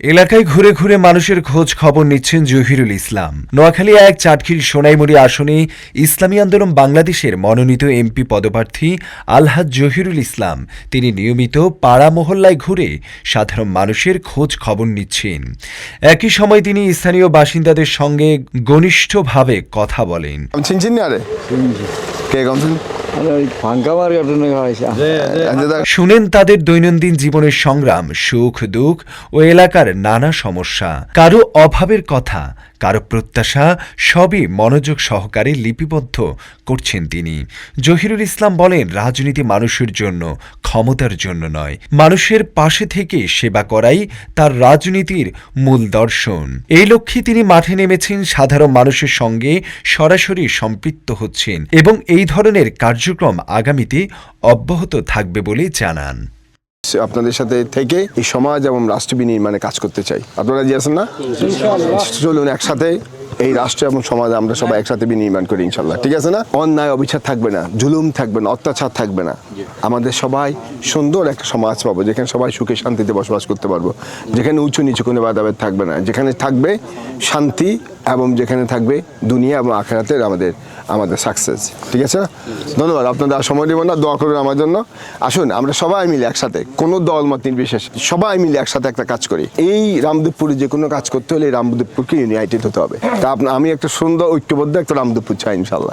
এলাকায় ঘুরে ঘুরে মানুষের খোঁজ খবর নিচ্ছেন জহিরুল ইসলাম। নোয়াখালী এক চাটখিল সোনাইমুড়ি আসনে ইসলামী আন্দোলন বাংলাদেশের মনোনীত এমপি পদপ্রার্থী আলহাজ জহিরুল ইসলাম তিনি নিয়মিত পাড়া মহল্লায় ঘুরে সাধারণ মানুষের খোঁজ খবর নিচ্ছেন। একই সময় তিনি স্থানীয় বাসিন্দাদের সঙ্গে ঘনিষ্ঠভাবে কথা বলেন। শুনেন তাদের দৈনন্দিন জীবনের সংগ্রাম, সুখ দুঃখ ও এলাকার নানা সমস্যা, কারো অভাবের কথা, কারো প্রত্যাশা, সবই মনোযোগ সহকারে লিপিবদ্ধ করছেন তিনি। জহিরুল ইসলাম বলেন, রাজনীতি মানুষের জন্য, ক্ষমতার জন্য নয়, মানুষের পাশে থেকে সেবা করাই তার রাজনীতির মূল দর্শন। এই লক্ষ্যে তিনি মাঠে নেমেছেন, সাধারণ মানুষের সঙ্গে সরাসরি সম্পৃক্ত হচ্ছেন এবং এই ধরনের কার্যক্রম আগামীতে অব্যাহত থাকবে বলে জানান। আপনাদের সাথে থেকে এই সমাজ এবং রাষ্ট্র বিনির্মাণে কাজ করতে চাই। আপনারা রাজি আছেন না? চলুন একসাথে এই রাষ্ট্র এবং সমাজ আমরা সবাই একসাথে বিনির্মাণ করি ইনশাল্লাহ। ঠিক আছে না? অন্যায় অবিচার থাকবে না, জুলুম থাকবে না, অত্যাচার থাকবে না। আমাদের সবাই সুন্দর একটা সমাজ পাবো, যেখানে সবাই সুখে শান্তিতে বসবাস করতে পারবো, যেখানে উঁচু নিচু কোনো ভেদাভেদ থাকবে না, যেখানে থাকবে শান্তি এবং যেখানে থাকবে দুনিয়া এবং আখিরাতের আমাদের সাকসেস। ঠিক আছে না? ধন্যবাদ। আপনাদের আর সময় দেব না, দোয়া করুন আমার জন্য। আসুন আমরা সবাই মিলে একসাথে, কোনো দল মত নির্বিশেষে সবাই মিলে একসাথে একটা কাজ করি। এই রামদেবপুরে যে কোনো কাজ করতে হলে এই রামদেবপুরকে ইউনাইটেড হতে হবে। তা আমি একটা সুন্দর ঐক্যবদ্ধ একটা রামদেবপুর চাই ইনশাল্লাহ।